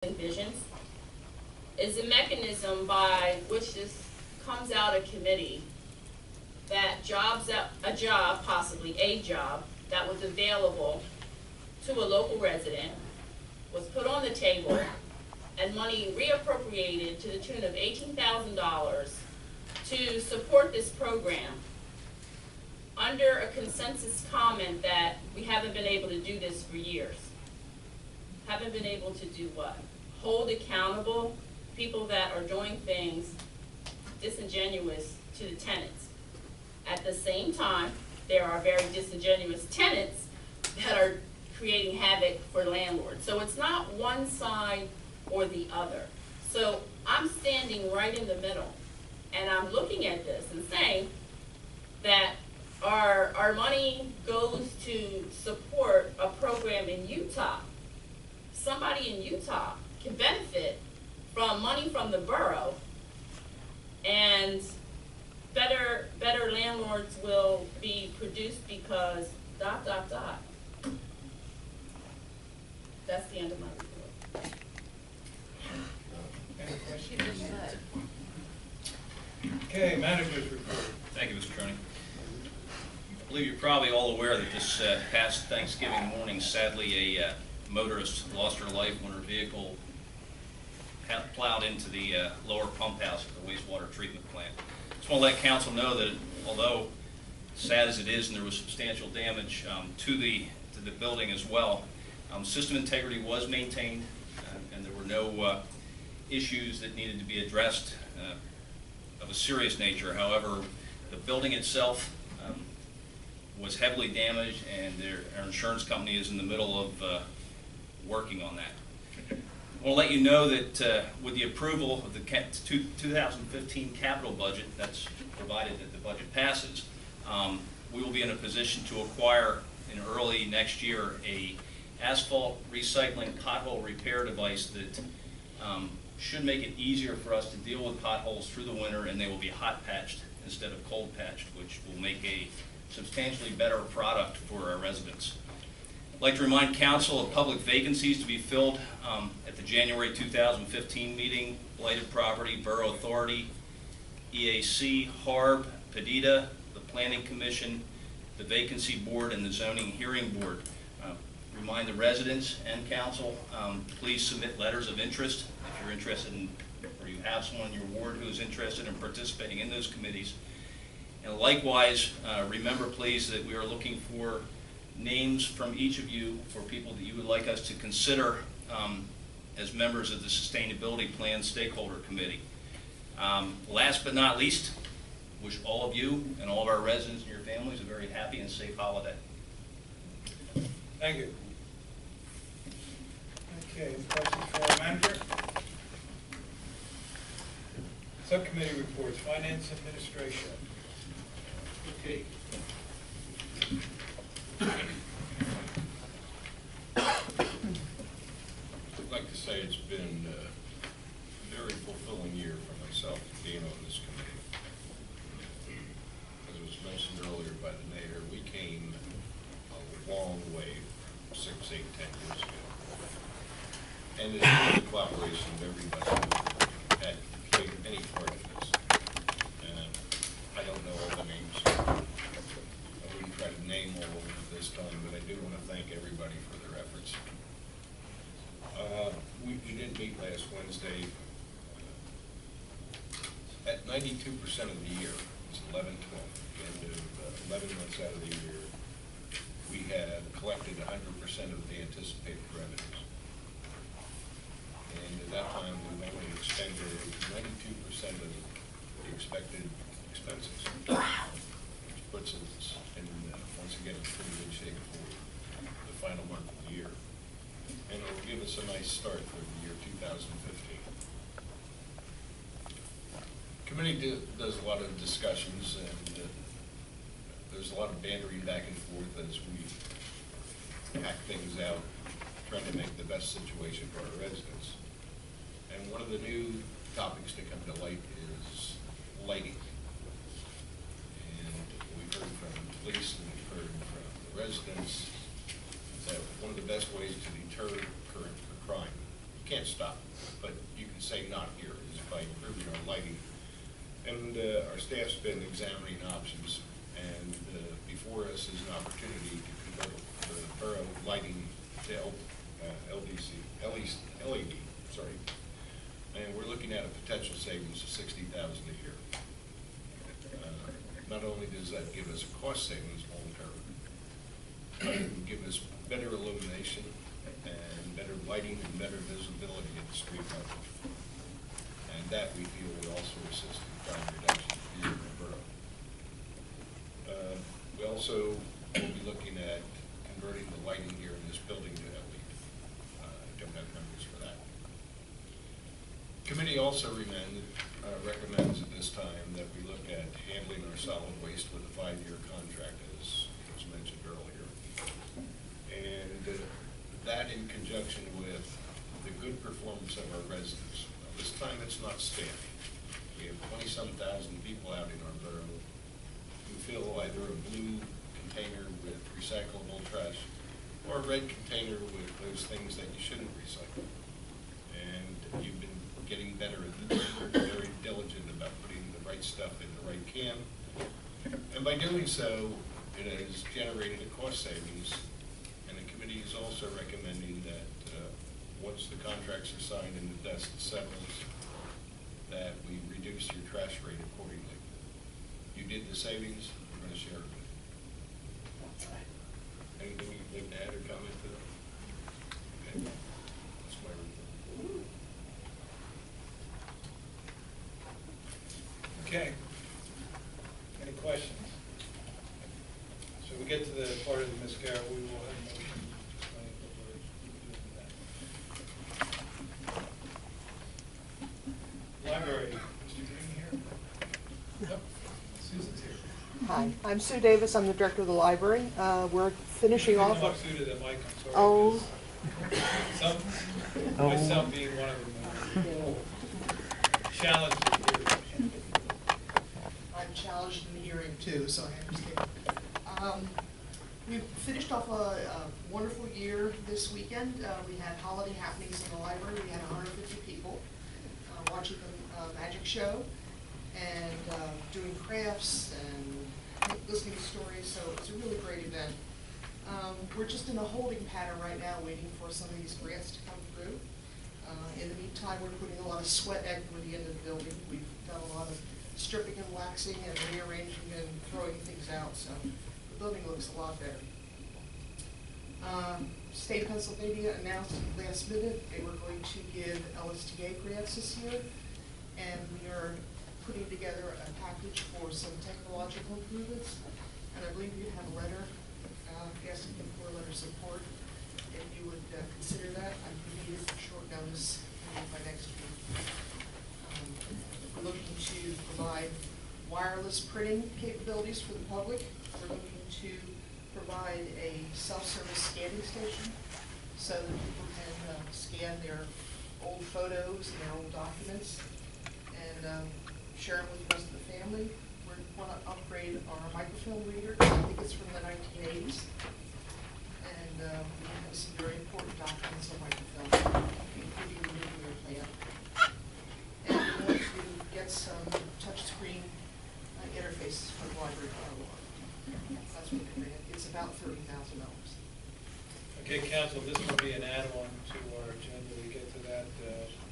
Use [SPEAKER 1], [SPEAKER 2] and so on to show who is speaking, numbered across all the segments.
[SPEAKER 1] envisions is a mechanism by which this comes out of committee that possibly a job that was available to a local resident was put on the table and money reappropriated to the tune of $18,000 to support this program under a consensus comment that we haven't been able to do this for years. Haven't been able to do what? Hold accountable people that are doing things disingenuous to the tenants. At the same time, there are very disingenuous tenants that are creating havoc for landlords. So it's not one side or the other. So I'm standing right in the middle, and I'm looking at this and saying that our money goes to support a program in Utah. Somebody in Utah can benefit from money from the borough, and better landlords will be produced because ... That's the end of my report.
[SPEAKER 2] Any questions? Okay, manager's report.
[SPEAKER 3] Thank you, Mr. Troney. I believe you're probably all aware that this past Thanksgiving morning, sadly, a motorist lost her life when her vehicle plowed into the lower pump house at the wastewater treatment plant. Just want to let council know that although sad as it is, and there was substantial damage to the building as well, system integrity was maintained, and there were no issues that needed to be addressed of a serious nature. However, the building itself was heavily damaged, and our insurance company is in the middle of working on that. I want to let you know that with the approval of the 2015 capital budget, that's provided that the budget passes, we will be in a position to acquire in early next year a asphalt recycling pothole repair device that should make it easier for us to deal with potholes through the winter, and they will be hot patched instead of cold patched, which will make a substantially better product for our residents. I'd like to remind council of public vacancies to be filled at the January 2015 meeting: blighted property, Borough Authority, EAC, HARB, PDETA, the Planning Commission, the Vacancy Board, and the Zoning Hearing Board. Remind the residents and council, please submit letters of interest if you're interested in, or you have someone in your ward who is interested in participating in those committees. And likewise, remember please that we are looking for names from each of you for people that you would like us to consider as members of the Sustainability Plan Stakeholder Committee. Last but not least, wish all of you and all of our residents and your families a very happy and safe holiday.
[SPEAKER 2] Thank you. Okay, any questions for our manager? Subcommittee reports, Finance Administration.
[SPEAKER 4] Okay. I'd like to say it's been a very fulfilling year for myself being on this committee. As was mentioned earlier by the mayor, we came a long way 6, 8, 10 years ago. And it's been the cooperation of everybody who had played any part of this. And I don't know all the names. I wouldn't try to name all of them this time, but I do want to thank everybody for their efforts. We didn't meet last Wednesday. At 92% of the year, it's 11/12, the end of 11 months out of the year, we had collected 100% of the anticipated revenues. And at that time, we only expended 92% of the expected expenses, which puts us in, once again, in pretty good shape for the final month of the year. And it will give us a nice start for the year 2015. Committee does a lot of discussions, and there's a lot of bantering back and forth as we hack things out, trying to make the best situation for our residents. And one of the new topics to come to light is lighting. And we've heard from the police and we've heard from the residents that one of the best ways to deter current crime, you can't stop but you can say not here, is by improving our lighting. And our staff's been examining options, and before us is an opportunity to convert the borough lighting to LED, sorry. And we're looking at a potential savings of $60,000 a year. Not only does that give us a cost savings long term, it will give us better illumination and better lighting and better visibility at the street level. And that we feel would also assist in crime reduction here in the borough. We also will be looking at converting the lighting here in this building to LED. I don't have numbers for that. Committee also recommends at this time that we look at handling our solid waste with a 5-year contract, as was mentioned earlier. And that in conjunction with the good performance of our residents. Now, this time it's not staff. We have 20-some thousand people out in our borough who fill either a blue container with recyclable trash or a red container with those things that you shouldn't recycle. And you've been getting better at this, very diligent about putting the right stuff in the right can. And by doing so, it has generated a cost savings. And the committee is also recommending that once the contracts are signed and the dust settles, that we reduce your trash rate accordingly. You did the savings, we're going to share it with you. Anything you'd like to add or comment to that? Okay. That's my report.
[SPEAKER 2] Okay. Any questions? So we get to the part of the Ms. Garrett, we will have a motion. Library, Mr. Green here? Nope. Susan's here.
[SPEAKER 5] Hi, I'm Sue Davis. I'm the director of the library. We're finishing off.
[SPEAKER 2] Talk Sue to the mic, I'm sorry.
[SPEAKER 5] Oh.
[SPEAKER 2] Myself being one of them. Challenged with
[SPEAKER 5] I'm challenged in the hearing too, so I understand. We finished off a wonderful year this weekend. We had holiday happenings in the library. We had 150 people watching the magic show and doing crafts and listening to stories, so it was a really great event. We're just in a holding pattern right now, waiting for some of these grants to come through. In the meantime, we're putting a lot of sweat equity into the building. We've done a lot of stripping and waxing and rearranging and throwing things out, so the building looks a lot better. State of Pennsylvania announced last minute they were going to give LSTA grants this year, and we are putting together a package for some technological improvements, and I believe you have a letter asking for a letter of support. If you would consider that, I can need it for short notice by next week. We're looking to provide wireless printing capabilities for the public. We're looking to provide a self-service scanning station so that people can scan their old photos and their old documents and share them with the rest of the family. We want to upgrade our microfilm reader. I think it's from the 1980s. And we have some very important documents on microfilm, including the nuclear plant. And we want to get some touchscreen interfaces for the library catalog. That's what the grant. It's about $30,000.
[SPEAKER 2] Okay, council, this will be an add-on to our agenda. We get to that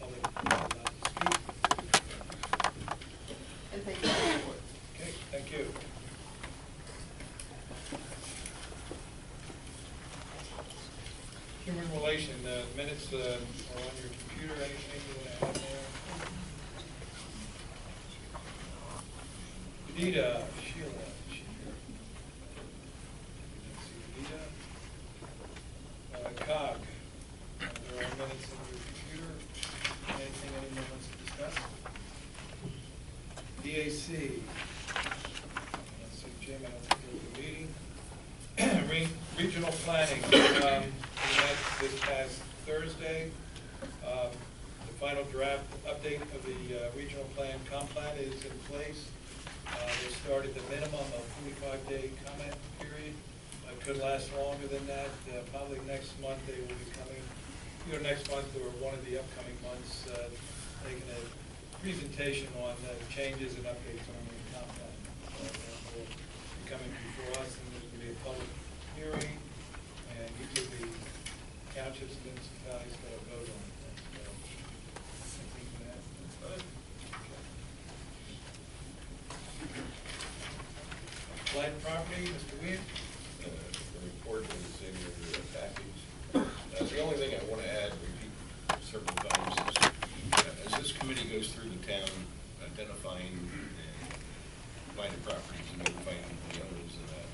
[SPEAKER 2] public allowed to speak.
[SPEAKER 5] And thank you for your support.
[SPEAKER 2] Okay, thank you. Human relation, minutes are on your computer. Anything you want to add there? Anita, Sheila, is she here? Didn't see Anita. COG, there are minutes on your computer. Anything anyone wants to discuss? DAC, let's see, Jim, I don't think there was a meeting. Regional planning, we met this past Thursday. The final draft update of the regional plan, comp plan, is in place. They started the minimum of 45-day comment period. It could last longer than that. Probably next month they will be coming either next month or one of the upcoming months, making a presentation on changes and updates on the comp plan. Will be coming before us, and there's going to be a public hearing, and each of the townships and municipalities got to vote on it. I think that's about it. Blight property, Mr. Weir?
[SPEAKER 4] The report is in your package. The only thing I want to add, repeat several times, is as this committee goes through the town, identifying blighted properties and notifying the owners of that,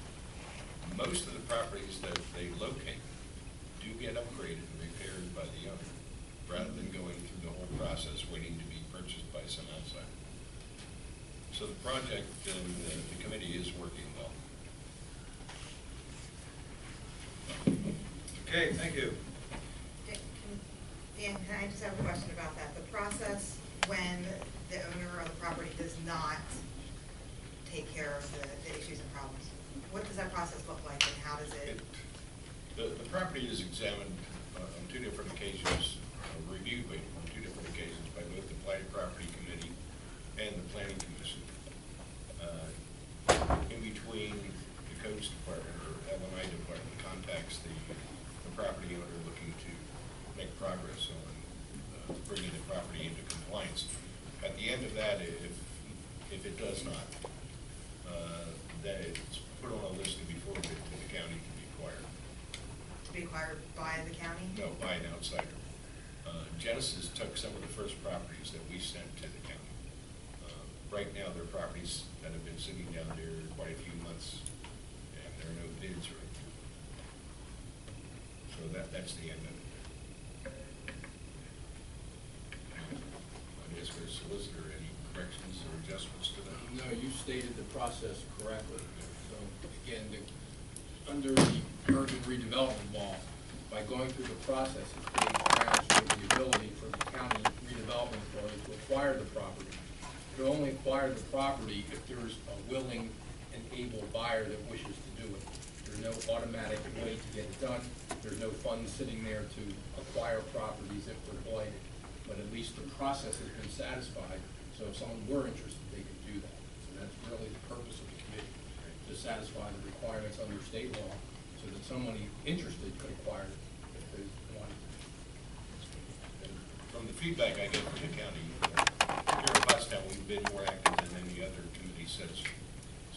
[SPEAKER 4] most of the properties that they locate do get upgraded and repaired by the owner, rather than going through the whole process waiting to be purchased by some outsider. So the project and the committee is working well.
[SPEAKER 2] Okay, thank you.
[SPEAKER 6] Dan, can I just have a question about that? The process when the owner of the property does not take care of the issues and problems, what does that process look like, and how does it?
[SPEAKER 4] The property is examined on two different occasions, reviewed on two different occasions by both the Blighted Property Committee and the Planning Commission. In between, the Codes Department or L&I Department contacts the property owner looking to make progress on bringing the property into compliance. At the end of that, if it does not, then it's put on a list to be forwarded to the county to be acquired.
[SPEAKER 6] To be acquired by the county?
[SPEAKER 4] No, by an outsider. Genesis took some of the first properties that we sent to the county. Right now, there are properties that have been sitting down there quite a few months, and there are no bids right now. So that's the end of it. I guess for the solicitor, any corrections or adjustments to that?
[SPEAKER 7] No, you stated the process correctly. So again, under the urban redevelopment law, by going through the process, it creates grounds for the ability for the county redevelopment authority to acquire the property. It will only acquire the property if there's a willing and able buyer that wishes to do it. There's no automatic way to get it done. There's no funds sitting there to acquire properties if they're blighted. But at least the process has been satisfied, so if someone were interested, they could do that. So that's really the purpose of the committee, to satisfy the requirements under state law, so that somebody interested could acquire it if they wanted to.
[SPEAKER 4] And from the feedback I get from the county, here in Pottstown, we've been more active than any other committee such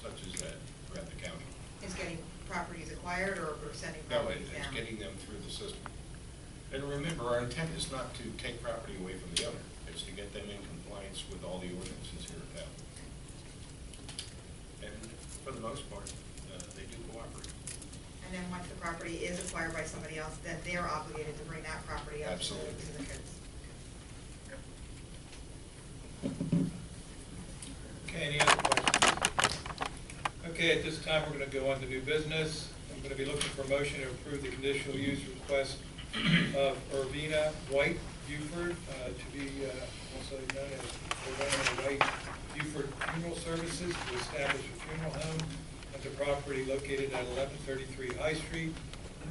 [SPEAKER 4] as that throughout the county.
[SPEAKER 6] Is getting properties acquired or sending
[SPEAKER 4] No,
[SPEAKER 6] properties down?
[SPEAKER 4] it's getting them through the system. And remember, our intent is not to take property away from the owner. It's to get them in compliance with all the ordinances here in town. And for the most part, they do cooperate.
[SPEAKER 6] And then once the property is acquired by somebody else, then they're obligated to bring that property up to
[SPEAKER 4] Absolutely.
[SPEAKER 6] the codes.
[SPEAKER 2] Okay, any other questions? Okay, at this time, we're going to go on to new business. I'm going to be looking for a motion to approve the conditional use request of Irvina White Buford, to be also known as Irvina White Buford Funeral Services, to establish a funeral home at the property located at 1133 High Street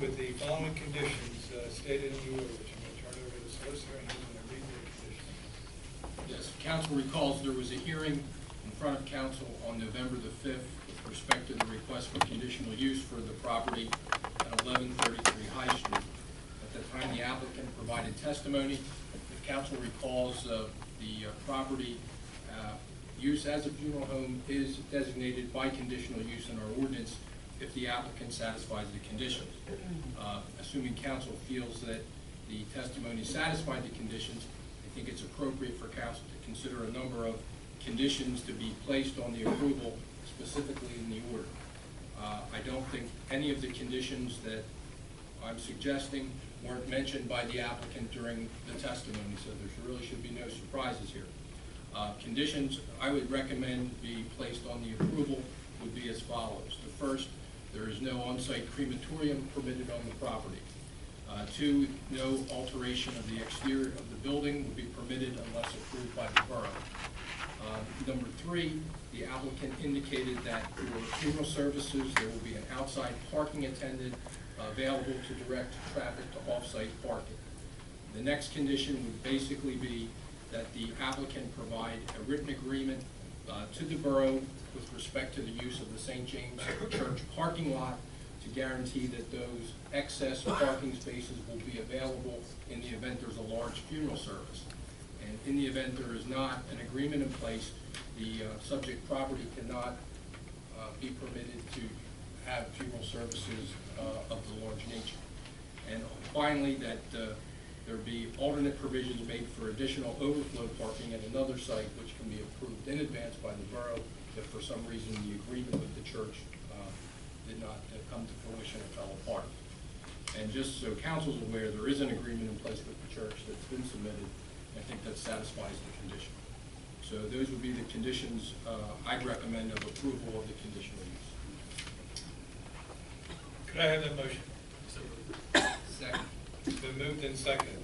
[SPEAKER 2] with the following conditions stated in the order, which I'm going to turn over to the solicitor, and he's going to read the conditions.
[SPEAKER 7] Yes, if council recalls, there was a hearing in front of council on November the 5th with respect to the request for conditional use for the property at 1133 High Street. At the time, the applicant provided testimony. If council recalls, the property use as a funeral home is designated by conditional use in our ordinance if the applicant satisfies the conditions. Assuming council feels that the testimony satisfied the conditions, I think it's appropriate for council to consider a number of conditions to be placed on the approval, specifically in the order. I don't think any of the conditions that I'm suggesting weren't mentioned by the applicant during the testimony, so there really should be no surprises here. Conditions I would recommend be placed on the approval would be as follows. The first, there is no on-site crematorium permitted on the property. Two, no alteration of the exterior of the building would be permitted unless approved by the borough. Number three, the applicant indicated that for funeral services, there will be an outside parking attendant available to direct traffic to off-site parking. The next condition would basically be that the applicant provide a written agreement to the borough with respect to the use of the St. James Church parking lot to guarantee that those excess parking spaces will be available in the event there's a large funeral service. And in the event there is not an agreement in place, the subject property cannot be permitted to have funeral services of the large nature. And finally, that there be alternate provisions made for additional overflow parking at another site which can be approved in advance by the borough if for some reason the agreement with the church did not come to fruition or fell apart. And just so council's aware, there is an agreement in place with the church that's been submitted. I think that satisfies the condition. So those would be the conditions I'd recommend of approval of the conditional use.
[SPEAKER 2] Could I have that motion?
[SPEAKER 7] Second.
[SPEAKER 2] It's been moved and seconded.